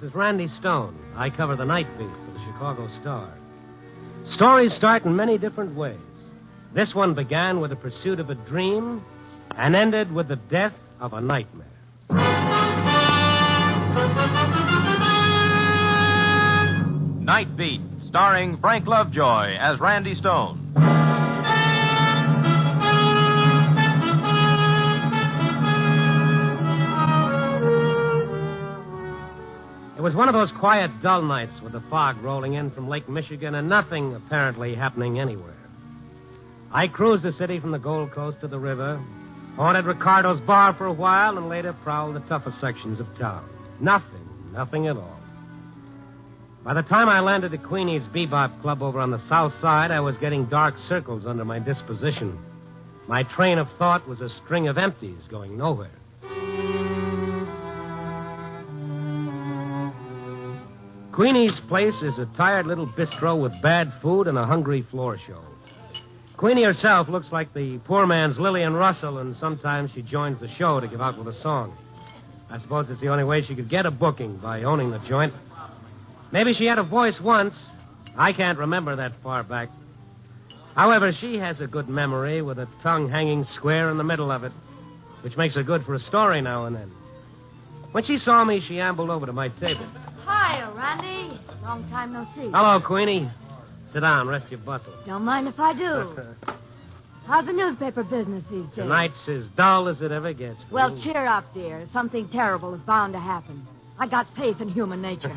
is Randy Stone. I cover the Nightbeat for the Chicago Star. Stories start in many different ways. This one began with the pursuit of a dream and ended with the death of a nightmare. Nightbeat, starring Frank Lovejoy as Randy Stone. It was one of those quiet, dull nights with the fog rolling in from Lake Michigan and nothing apparently happening anywhere. I cruised the city from the Gold Coast to the river, haunted Ricardo's bar for a while, and later prowled the tougher sections of town. Nothing at all. By the time I landed at Queenie's Bebop Club over on the south side, I was getting dark circles under my disposition. My train of thought was a string of empties going nowhere. Queenie's place is a tired little bistro with bad food and a hungry floor show. Queenie herself looks like the poor man's Lillian Russell, and sometimes she joins the show to give out with a song. I suppose it's the only way she could get a booking, by owning the joint. Maybe she had a voice once. I can't remember that far back. However, she has a good memory with a tongue hanging square in the middle of it, which makes her good for a story now and then. When she saw me, she ambled over to my table. Hi, Randy. Long time no see. Hello, Queenie. Sit down, rest your bustle. Don't mind if I do. How's the newspaper business these days? Tonight's as dull as it ever gets. Queenie. Well, cheer up, dear. Something terrible is bound to happen. I got faith in human nature.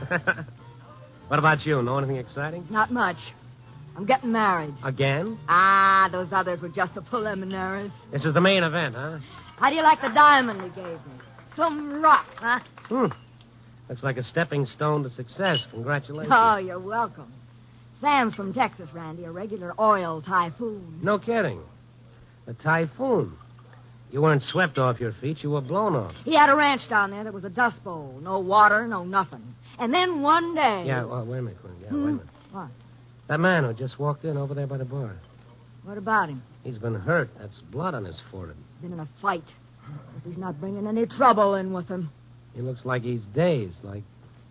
What about you? Know anything exciting? Not much. I'm getting married. Again? Those others were just the preliminaries. This is the main event, huh? How do you like the diamond you gave me? Some rock, huh? Looks like a stepping stone to success. Congratulations. Oh, you're welcome. Sam's from Texas, Randy, a regular oil typhoon. No kidding. A typhoon. You weren't swept off your feet. You were blown off. He had a ranch down there that was a dust bowl. No water, no nothing. And then one day... Yeah, well, wait a minute, Quinn. Yeah, wait a minute. What? That man who just walked in over there by the bar. What about him? He's been hurt. That's blood on his forehead. Been in a fight. If he's not bringing any trouble in with him. He looks like he's dazed, like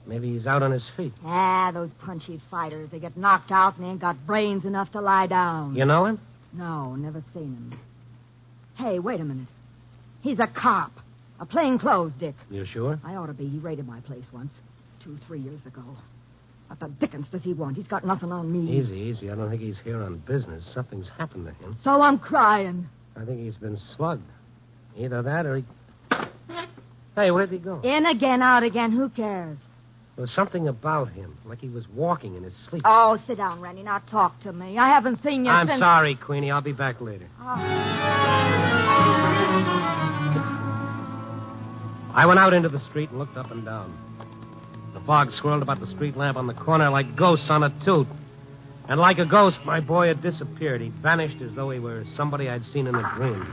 maybe he's out on his feet. Those punchy fighters. They get knocked out and they ain't got brains enough to lie down. You know him? No, never seen him. Hey, wait a minute. He's a cop. A plainclothes dick. You sure? I ought to be. He raided my place once. 2-3 years ago. What the dickens does he want? He's got nothing on me. Easy. I don't think he's here on business. Something's happened to him. So I'm crying. I think he's been slugged. Either that or he... Hey, where did he go? In again, out again. Who cares? There was something about him, like he was walking in his sleep. Oh, sit down, Randy. Now talk to me. I haven't seen you I'm since... sorry, Queenie. I'll be back later. I went out into the street and looked up and down. The fog swirled about the street lamp on the corner like ghosts on a toot. And like a ghost, my boy had disappeared. He vanished as though he were somebody I'd seen in a dream.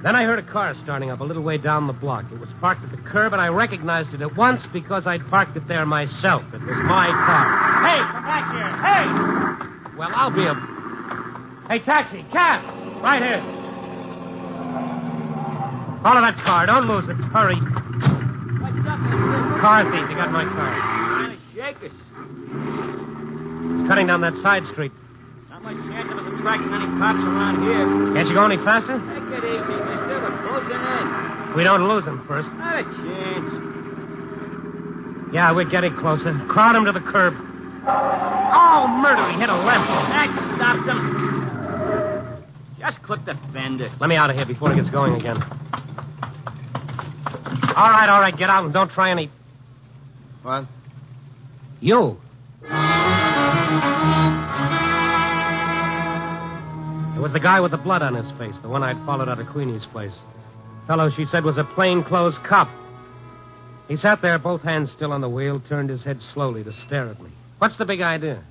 Then I heard a car starting up a little way down the block. It was parked at the curb, and I recognized it at once because I'd parked it there myself. It was my car. Hey, come back here. Hey! Well, I'll be a... Hey, taxi, cab! Right here. Follow that car. Don't lose it. Hurry. What's up, mister? Car thief. You got my car. Trying to shake us. It's cutting down that side street. Not much chance of us attracting any cops around here. Can't you go any faster? Take it easy, mister. We're closing in. We don't lose him first. Not a chance. Yeah, we're getting closer. Crowd him to the curb. Oh, murder. He hit a left. That stopped him. Just clip the fender. Let me out of here before he gets going again. All right. Get out and don't try any... What? You. It was the guy with the blood on his face, the one I'd followed out of Queenie's place. Fellow she said was a plainclothes cop. He sat there, both hands still on the wheel, turned his head slowly to stare at me. What's the big idea?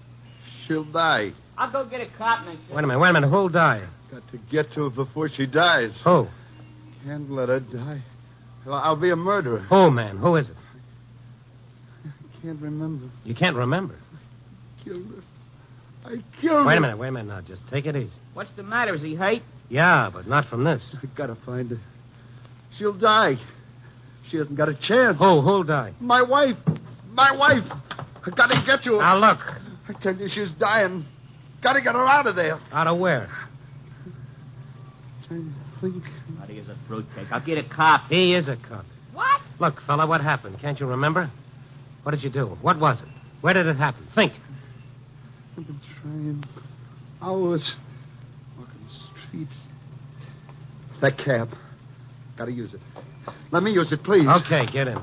She'll die. I'll go get a cop, mister. Wait a minute. Who'll die? Got to get to her before she dies. Who? Can't let her die. Well, I'll be a murderer. Who, man? Who is it? I can't remember. You can't remember. Killed her. I killed her. Wait a minute. Now, just take it easy. What's the matter? Is he hurt? Yeah, but not from this. I gotta find her. She'll die. She hasn't got a chance. Who'll die? My wife. My wife. I gotta get to her. Now, look. I tell you, she's dying. Gotta get her out of there. Out of where? I think... Buddy is a fruitcake. I'll get a cop. He is a cop. What? Look, fella, what happened? Can't you remember? What did you do? What was it? Where did it happen? Think. I've been trying hours. Walking the streets. That cab. Gotta use it. Let me use it, please. Okay, get in.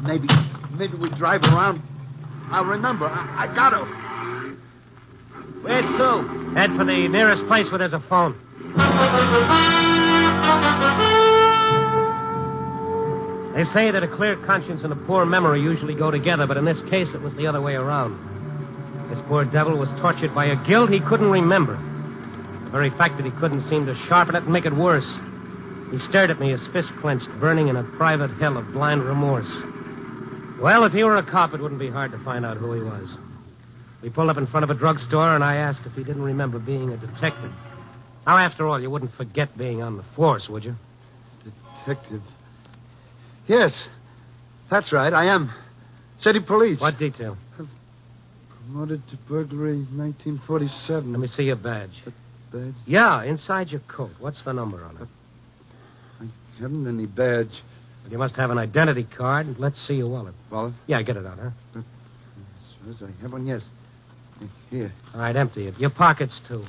Maybe we drive around. I'll remember. I got her. Where to? Head for the nearest place where there's a phone. They say that a clear conscience and a poor memory usually go together, but in this case it was the other way around. This poor devil was tortured by a guilt he couldn't remember. The very fact that he couldn't seem to sharpen it and make it worse. He stared at me, his fist clenched, burning in a private hell of blind remorse. Well, if he were a cop, it wouldn't be hard to find out who he was. We pulled up in front of a drugstore, and I asked if he didn't remember being a detective. Now, after all, you wouldn't forget being on the force, would you? Detective. Yes. That's right. I am. City police. What detail? Promoted to burglary 1947. Let me see your badge. Badge? Yeah, inside your coat. What's the number on it? I haven't any badge. Well, you must have an identity card. Let's see your wallet. Wallet? Yeah, get it out, huh? Yes, I have one, yes. Here. All right, empty it. Your pockets, too.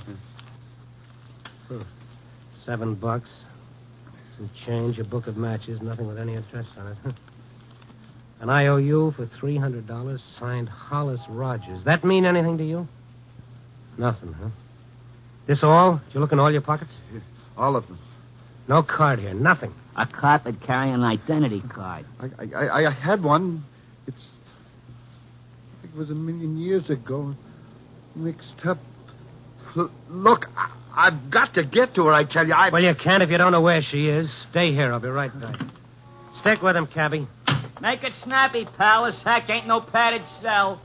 $7. Some change, a book of matches, nothing with any address on it, huh? An IOU for $300, signed Hollis Rogers. That mean anything to you? Nothing, huh? This all? Did you look in all your pockets? Yeah, all of them. No card here, nothing. A cop would carry an identity card. I had one. It was 1,000,000 years ago. Mixed up. Look, I've got to get to her, I tell you. Well, you can't if you don't know where she is. Stay here. I'll be right back. Stick with him, cabby. Make it snappy, pal. This hack ain't no padded cell.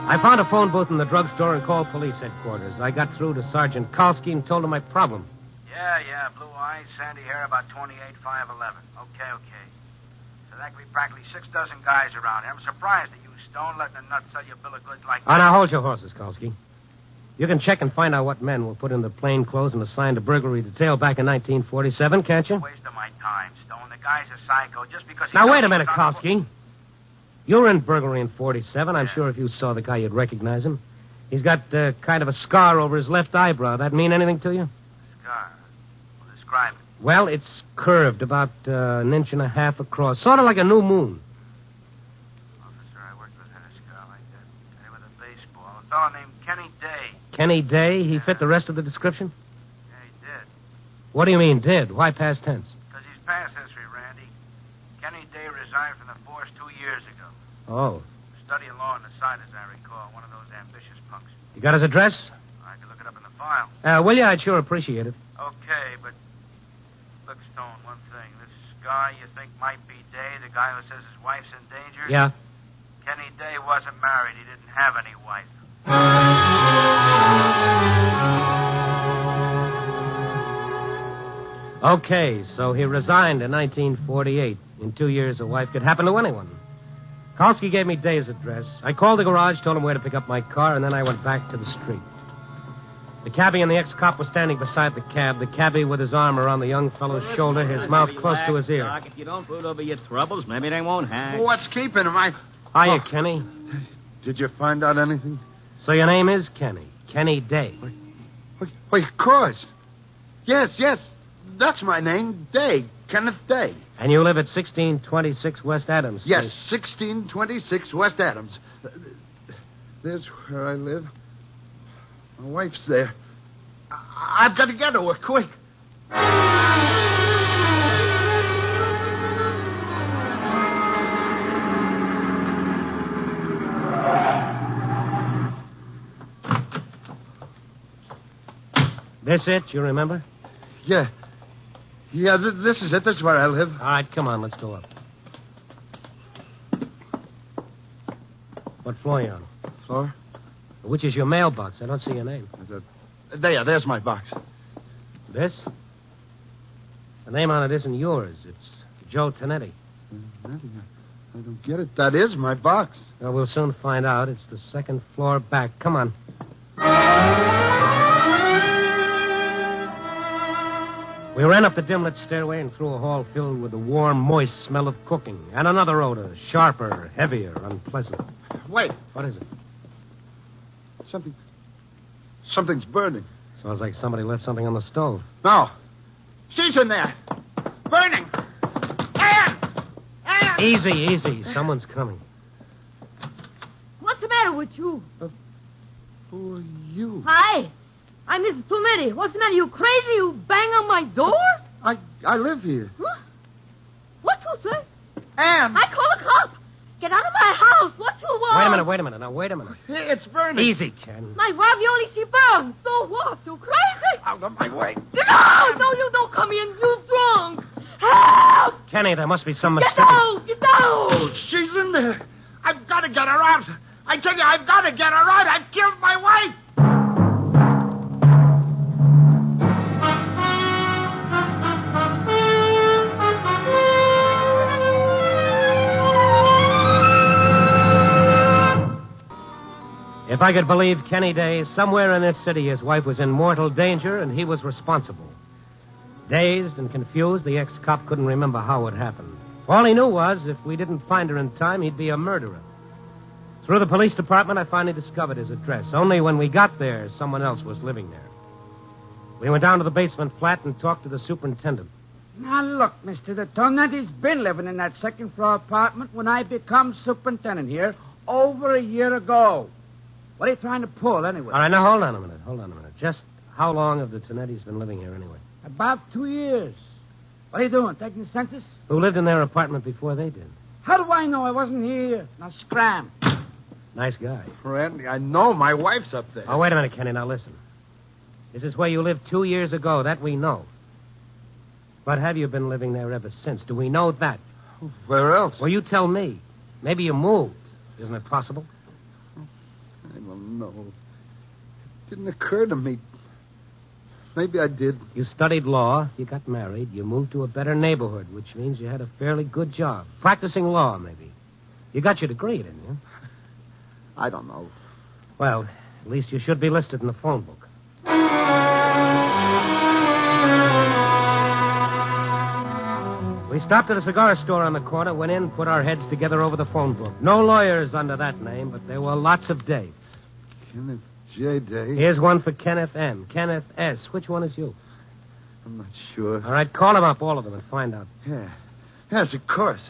I found a phone booth in the drugstore and called police headquarters. I got through to Sergeant Kalski and told him my problem. Yeah, blue eyes, sandy hair, about 28, 5'11". Okay. So that could be practically 6 dozen guys around here. I'm surprised at you, Stone, letting a nut sell you a bill of goods like that. Oh, now hold your horses, Kalski. You can check and find out what men were put in the plain clothes and assigned to burglary detail back in 1947, can't you? Waste of my time, Stone. The guy's a psycho just because he... Now, wait a minute, Kalski. You were in burglary in 47. I'm sure if you saw the guy, you'd recognize him. He's got kind of a scar over his left eyebrow. That mean anything to you? Scar? Well, describe it. Well, it's curved about 1.5 inches across, sort of like a new moon. Officer, I worked with a scar like that. Guy with a baseball. A fellow named Kenny Day. Kenny Day? He fit the rest of the description? Yeah, he did. What do you mean, did? Why past tense? Because he's past history, Randy. Kenny Day resigned from the force 2 years ago. Oh. Studying law on the side, as I recall. One of those ambitious punks. You got his address? I could look it up in the file. Will you? I'd sure appreciate it. Okay, but... Look, Stone, one thing. This guy you think might be Day, the guy who says his wife's in danger? Yeah? Kenny Day wasn't married. He didn't have any wife. Okay, so he resigned in 1948. In 2 years, a wife could happen to anyone. Kalski gave me Day's address. I called the garage, told him where to pick up my car, and then I went back to the street. The cabbie and the ex-cop were standing beside the cab, the cabbie with his arm around the young fellow's shoulder, his mouth close to his ear. Doc, if you don't brood over your troubles, maybe they won't hang. Well, what's keeping him? Hiya, Kenny. Did you find out anything? So your name is Kenny. Kenny Day. Wait, of course. Yes. That's my name. Day. Kenneth Day. And you live at 1626 West Adams Street. Yes, 1626 West Adams. There's where I live. My wife's there. I've got to get to her, quick. This it, you remember? Yeah. This is it. This is where I live. All right, come on, let's go up. What floor are you on? Floor? Which is your mailbox? I don't see your name. There's my box. This? The name on it isn't yours. It's Joe Tonetti. I don't get it. That is my box. Well, we'll soon find out. It's the second floor back. Come on. We ran up the dim-lit stairway and through a hall filled with the warm, moist smell of cooking and another odor, sharper, heavier, unpleasant. Wait. What is it? Something's burning. Smells like somebody left something on the stove. No. She's in there. Burning. Ann! Easy. Someone's coming. What's the matter with you? Who are you? Hi. I'm Mrs. Tonetti. What's the matter? You crazy? You bang on my door? I live here. Huh? What you say? Ann! I call a cop. Get out of my house. What you want? Wait a minute. Now, wait a minute. It's burning. Easy, Ken. My wife, you only see burn. So what? You crazy? Out of my way. No, you don't come in. You drunk. Help! Kenny, there must be some Get mistake. out! Get out! Oh, she's in there. I've got to get her out. I tell you, I've got to get her out. I've killed my wife. If I could believe Kenny Day, somewhere in this city his wife was in mortal danger and he was responsible. Dazed and confused, the ex-cop couldn't remember how it happened. All he knew was if we didn't find her in time, he'd be a murderer. Through the police department, I finally discovered his address. Only when we got there, someone else was living there. We went down to the basement flat and talked to the superintendent. Now, look, Mr. The Tonetti's been living in that second-floor apartment when I become superintendent here over a year ago. What are you trying to pull, anyway? All right, now, hold on a minute. Just how long have the Tonettis been living here, anyway? About 2 years. What are you doing, taking the census? Who lived in their apartment before they did? How do I know I wasn't here? Now, scram. Nice guy. Randy, I know my wife's up there. Oh, wait a minute, Kenny. Now, listen. This is where you lived 2 years ago. That we know. But have you been living there ever since? Do we know that? Where else? Well, you tell me. Maybe you moved. Isn't it possible? I don't know. It didn't occur to me. Maybe I did. You studied law. You got married. You moved to a better neighborhood, which means you had a fairly good job. Practicing law, maybe. You got your degree, didn't you? I don't know. Well, at least you should be listed in the phone book. We stopped at a cigar store on the corner, went in, put our heads together over the phone book. No lawyers under that name, but there were lots of dates. Kenneth J. Day. Here's one for Kenneth M. Kenneth S. Which one is you? I'm not sure. All right, call them up, all of them, and find out. Yeah. Yes, of course.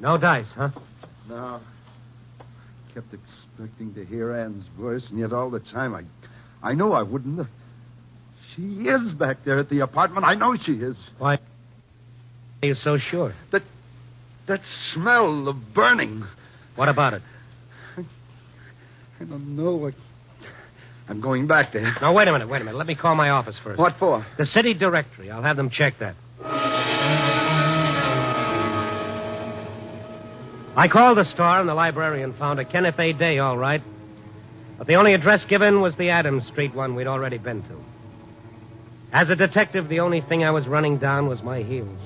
No dice, huh? No. I kept expecting to hear Ann's voice, and yet all the time I knew I wouldn't. She is back there at the apartment. I know she is. Why are you so sure? That smell of burning. What about it? I don't know. I'm going back there. No, wait a minute. Let me call my office first. What for? The city directory. I'll have them check that. I called the store, and the librarian found a Kenneth A. Day, all right. But the only address given was the Adams Street one we'd already been to. As a detective, the only thing I was running down was my heels.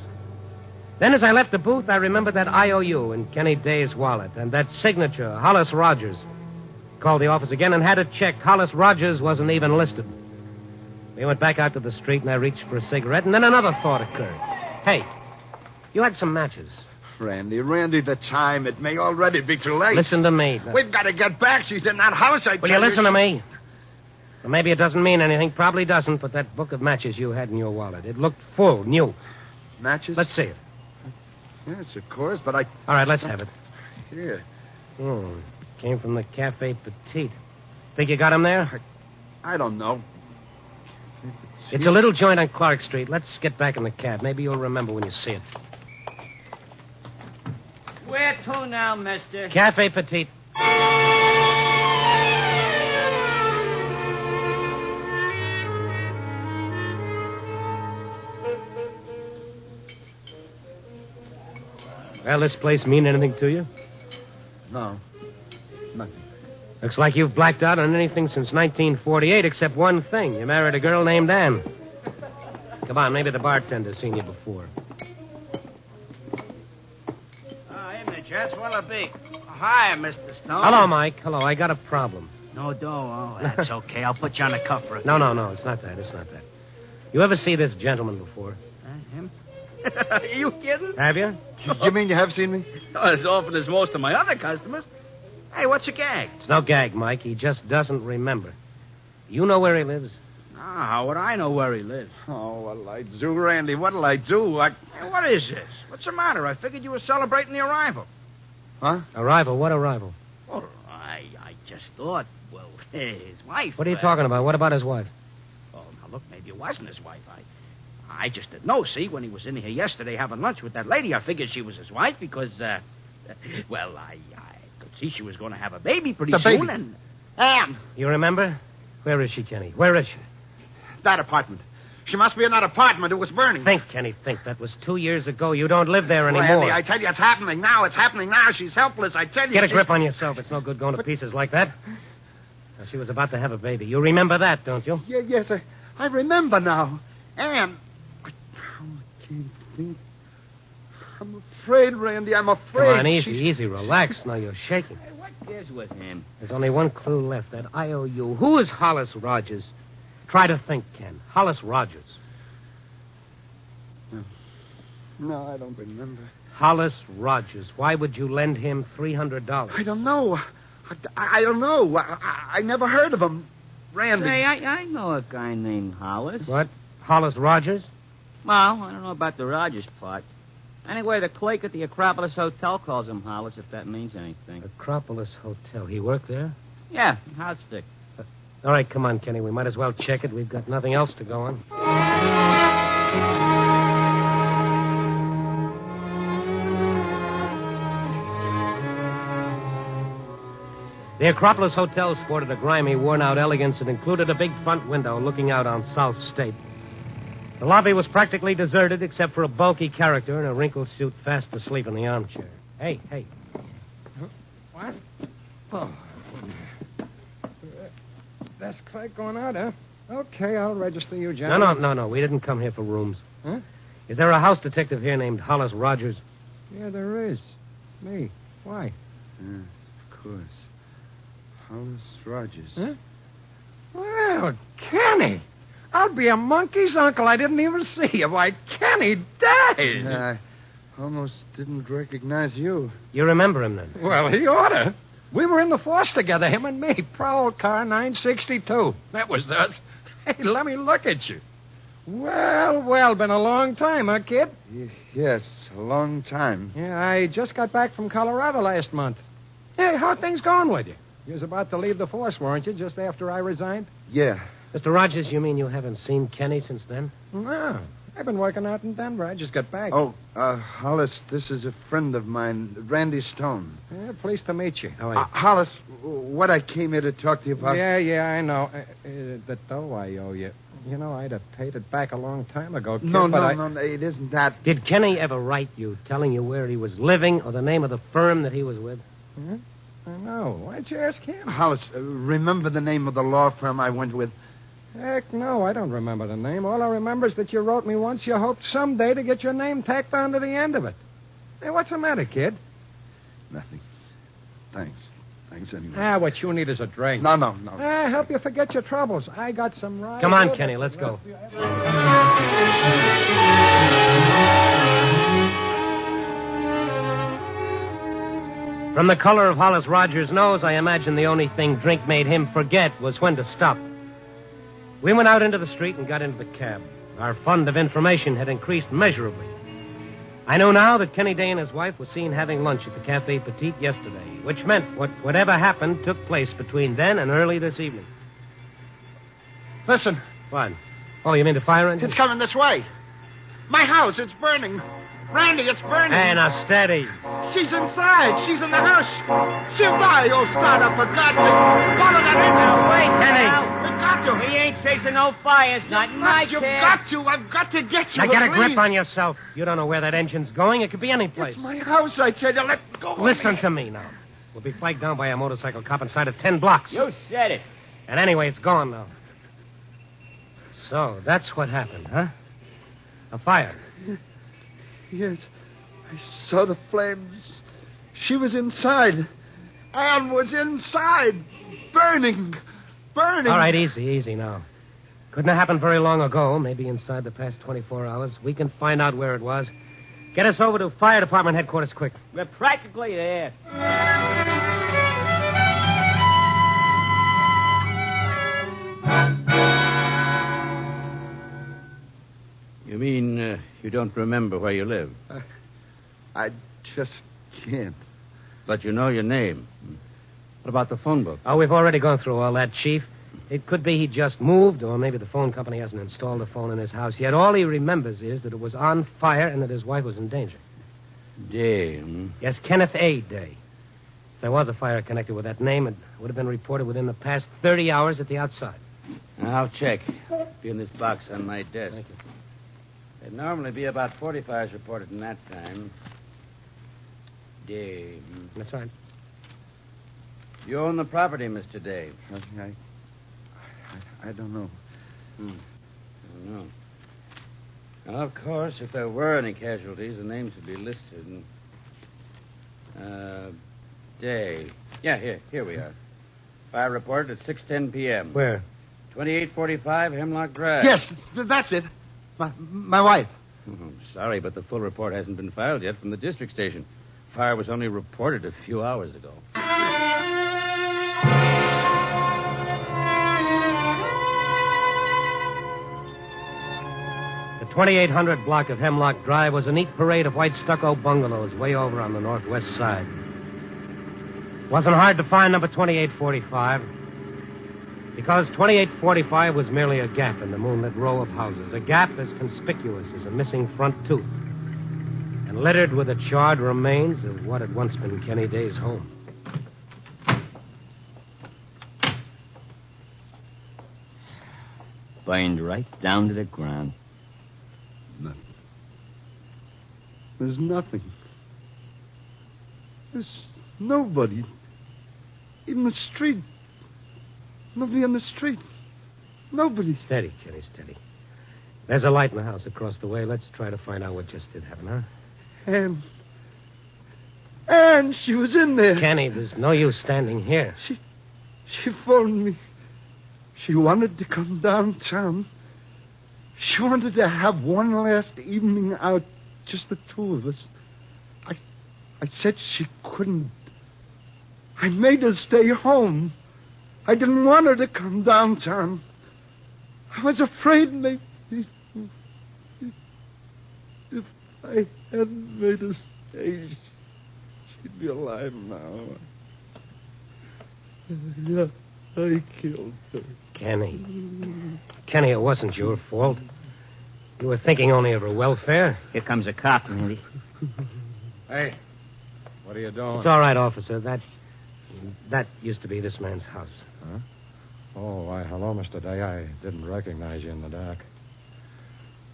Then as I left the booth, I remembered that IOU in Kenny Day's wallet and that signature, Hollis Rogers. Called the office again and had it checked. Hollis Rogers wasn't even listed. We went back out to the street, and I reached for a cigarette, and then another thought occurred. Hey, you had some matches. Randy, the time. It may already be too late. Listen to me. We've got to get back. She's in that house. Will you listen to me? Well, maybe it doesn't mean anything. Probably doesn't, but that book of matches you had in your wallet, it looked full, new. Matches? Let's see it. Yes, of course, but I... All right, let's have it. Here. Oh, came from the Cafe Petite. Think you got him there? I don't know. It's a little joint on Clark Street. Let's get back in the cab. Maybe you'll remember when you see it. Where to now, mister? Cafe Petite. Well, this place mean anything to you? No. Nothing. Looks like you've blacked out on anything since 1948 except one thing. You married a girl named Ann. Come on, maybe the bartender's seen you before. Hey, there, gents. What'll it be? Hi, Mr. Stone. Hello, Mike. Hello. I got a problem. No dough. Oh, that's okay. I'll put you on the cuff for a No. It's not that. You ever see this gentleman before? Him? Are you kidding? Have you? You mean you have seen me? As often as most of my other customers. Hey, what's your gag? It's no gag, Mike. He just doesn't remember. You know where he lives? How would I know where he lives? Oh, what'll I do, Randy? What'll I do? Hey, what is this? What's the matter? I figured you were celebrating the arrival. Huh? Arrival? What arrival? Well, I just thought, well, his wife. What are you talking about? What about his wife? Oh, now, look, maybe it wasn't his wife. I just didn't know, see, when he was in here yesterday having lunch with that lady, I figured she was his wife because, well, I could see she was going to have a baby pretty soon. Baby. And... Ann! You remember? Where is she, Kenny? Where is she? That apartment. She must be in that apartment. It was burning. Think, Kenny, think. That was 2 years ago. You don't live there anymore. Randy, I tell you, it's happening now. It's happening now. She's helpless. I tell you. Get a grip on yourself. It's no good going to pieces like that. Now, she was about to have a baby. You remember that, don't you? Yes, I remember now. Ann, I can't think. I'm afraid, Randy. I'm afraid. Come on, easy. Relax. Now you're shaking. Hey, what is with him? There's only one clue left. That IOU. Who is Hollis Rogers? Try to think, Ken. Hollis Rogers. No, I don't remember. Hollis Rogers. Why would you lend him $300? I don't know. I don't know. I never heard of him. Randy. Say, I know a guy named Hollis. What? Hollis Rogers? Well, I don't know about the Rogers part. Anyway, the clerk at the Acropolis Hotel calls him Hollis, if that means anything. Acropolis Hotel. He worked there? Yeah, hot stick. All right, come on, Kenny. We might as well check it. We've got nothing else to go on. The Acropolis Hotel sported a grimy, worn-out elegance and included a big front window looking out on South State. The lobby was practically deserted except for a bulky character in a wrinkled suit fast asleep in the armchair. Hey. What? Oh. That's Craig going out, huh? Okay, I'll register you, John. No. We didn't come here for rooms. Huh? Is there a house detective here named Hollis Rogers? Yeah, there is. Me. Why? Of course. Hollis Rogers. Huh? Well, Kenny. I'll be a monkey's uncle. I didn't even see you. Why, Kenny died. I almost didn't recognize you. You remember him, then? Well, he oughta. We were in the force together, him and me. Prowl car 962. That was us. Hey, let me look at you. Well, been a long time, huh, kid? Yes, a long time. Yeah, I just got back from Colorado last month. Hey, how things going with you? You was about to leave the force, weren't you, just after I resigned? Yeah. Mr. Rogers, you mean you haven't seen Kenny since then? No. I've been working out in Denver. I just got back. Oh, Hollis, this is a friend of mine, Randy Stone. Yeah, pleased to meet you. How are you? Hollis, what I came here to talk to you about... Yeah, I know. The dough I owe you. You know, I'd have paid it back a long time ago, kid, No, but it isn't that. Did Kenny ever write you telling you where he was living or the name of the firm that he was with? Huh? I know. Why'd you ask him? Hollis, remember the name of the law firm I went with? Heck, no, I don't remember the name. All I remember is that you wrote me once you hoped someday to get your name tacked onto the end of it. Hey, what's the matter, kid? Nothing. Thanks anyway. What you need is a drink. No. Help you forget your troubles. I got some right... Come on, Kenny, let's go. From the color of Hollis Rogers' nose, I imagine the only thing drink made him forget was when to stop. We went out into the street and got into the cab. Our fund of information had increased measurably. I know now that Kenny Day and his wife were seen having lunch at the Café Petite yesterday, which meant whatever happened took place between then and early this evening. Listen. What? Oh, you mean the fire engine? It's coming this way. My house, it's burning. Randy, it's burning. Hey, now, steady. She's inside. She's in the house. She'll die. Oh, start up, for God's sake. Follow that engine. Wait, Kenny. It got to. We ain't chasing no fires, not in my You've car. got to. I've got to get you. Now get a please. grip on yourself. You don't know where that engine's going. It could be any place. It's my house, I tell you. Let go of Listen me. to me now. We'll be flagged down by a motorcycle cop inside of 10 blocks. You said it. And anyway, it's gone now. So, that's what happened, huh? A fire. Yes. I saw the flames. She was inside. Anne was inside. Burning. Burning. All right, easy now. Couldn't have happened very long ago, maybe inside the past 24 hours. We can find out where it was. Get us over to fire department headquarters quick. We're practically there. You mean you don't remember where you live? I just can't. But you know your name. What about the phone book? Oh, we've already gone through all that, Chief. It could be he just moved, or maybe the phone company hasn't installed a phone in his house yet. All he remembers is that it was on fire and that his wife was in danger. Day. Yes, Kenneth A. Day. If there was a fire connected with that name, it would have been reported within the past 30 hours at the outside. I'll check. Be in this box on my desk. Thank you. There'd normally be about 40 fires reported in that time. Day. That's right. You own the property, Mr. Day. I don't know. I don't know. Well, of course, if there were any casualties, the names would be listed. Day. Yeah, here we are. Fire reported at 6:10 p.m. Where? 2845 Hemlock Drive. Yes, that's it. My wife. Oh, sorry, but the full report hasn't been filed yet from the district station. Fire was only reported a few hours ago. The 2800 block of Hemlock Drive was a neat parade of white stucco bungalows way over on the northwest side. Wasn't hard to find number 2845, because 2845 was merely a gap in the moonlit row of houses, a gap as conspicuous as a missing front tooth, and littered with the charred remains of what had once been Kenny Day's home. Burned right down to the ground. Nothing. There's nothing. There's nobody in the street. Nobody on the street. Nobody. Steady, Kenny, steady. There's a light in the house across the way. Let's try to find out what just did happen, huh? And she was in there. Kenny, there's no use standing here. She phoned me. She wanted to come downtown. She wanted to have one last evening out, just the two of us. I said she couldn't. I made her stay home. I didn't want her to come downtown. I was afraid maybe if I hadn't made her stay, she'd be alive now. Yeah, I killed her. Kenny, it wasn't your fault. You were thinking only of her welfare. Here comes a cop, Randy. Hey, what are you doing? It's all right, officer. That used to be this man's house. Huh? Oh, why, hello, Mr. Day. I didn't recognize you in the dark.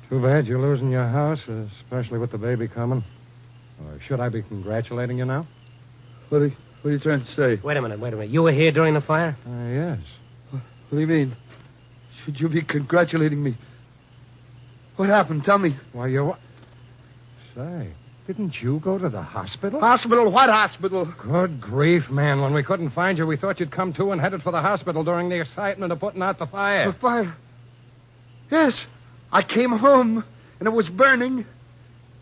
Too bad you're losing your house, especially with the baby coming. Should I be congratulating you now? What are you trying to say? Wait a minute. You were here during the fire? Yes. What do you mean? Should you be congratulating me? What happened? Tell me. Why, you... Say, didn't you go to the hospital? Hospital? What hospital? Good grief, man. When we couldn't find you, we thought you'd come to and headed for the hospital during the excitement of putting out the fire. The fire? Yes. I came home, and it was burning.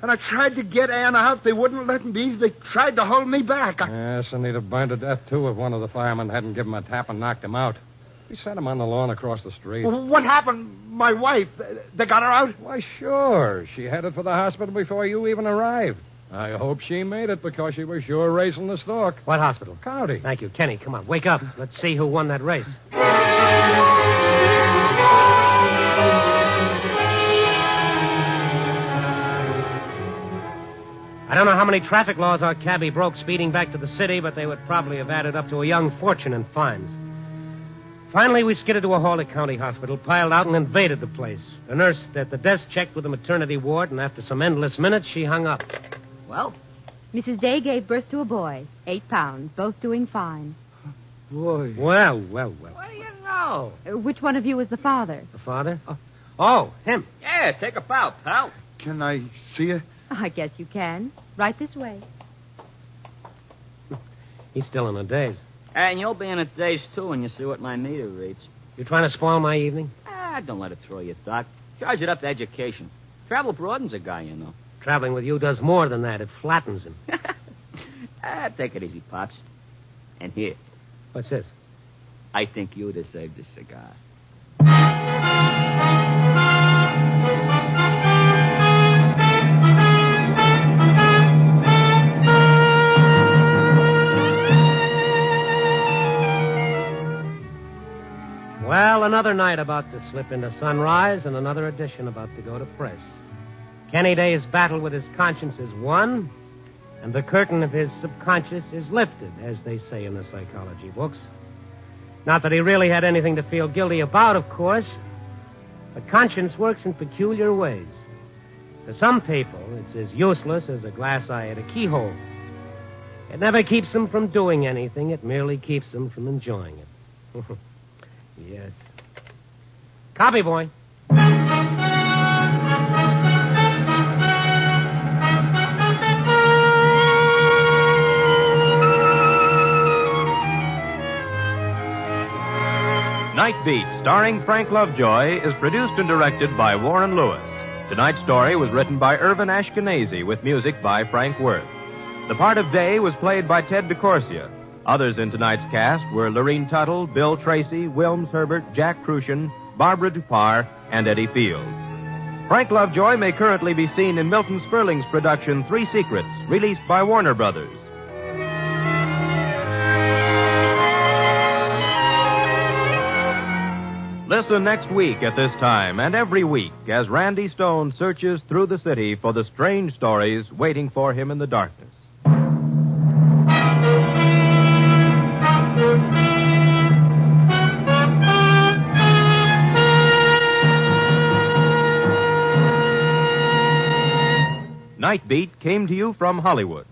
And I tried to get Ann out. They wouldn't let me. They tried to hold me back. Yes, and he'd have burned to death, too, if one of the firemen hadn't given him a tap and knocked him out. We set him on the lawn across the street. Well, what happened? My wife, they got her out? Why, sure. She headed for the hospital before you even arrived. I hope she made it because she was sure racing the stork. What hospital? County. Thank you. Kenny, come on. Wake up. Let's see who won that race. I don't know how many traffic laws our cabbie broke speeding back to the city, but they would probably have added up to a young fortune in fines. Finally, we skidded to a hall at County Hospital, piled out, and invaded the place. The nurse at the desk checked with the maternity ward, and after some endless minutes, she hung up. Well? Mrs. Day gave birth to a boy, 8 pounds, both doing fine. Boy. Well. What do you know? Which one of you is the father? The father? Oh, him. Yeah, take a bow, pal. Can I see her? I guess you can. Right this way. He's still in a daze. And you'll be in a daze, too, when you see what my meter reads. You trying to spoil my evening? Don't let it throw you, Doc. Charge it up to education. Travel broadens a guy, you know. Traveling with you does more than that. It flattens him. Take it easy, Pops. And here, What's this? I think you deserve this cigar. Well, another night about to slip into sunrise and another edition about to go to press. Kenny Day's battle with his conscience is won, and the curtain of his subconscious is lifted, as they say in the psychology books. Not that he really had anything to feel guilty about, of course, but conscience works in peculiar ways. To some people, it's as useless as a glass eye at a keyhole. It never keeps them from doing anything. It merely keeps them from enjoying it. Yes. Copy, boy. Nightbeat, starring Frank Lovejoy, is produced and directed by Warren Lewis. Tonight's story was written by Irvin Ashkenazi with music by Frank Worth. The part of Day was played by Ted DeCorsia. Others in tonight's cast were Lorene Tuttle, Bill Tracy, Wilms Herbert, Jack Crucian, Barbara Dupar, and Eddie Fields. Frank Lovejoy may currently be seen in Milton Sperling's production 3 Secrets, released by Warner Brothers. Listen next week at this time and every week as Randy Stone searches through the city for the strange stories waiting for him in the darkness. Nightbeat came to you from Hollywood.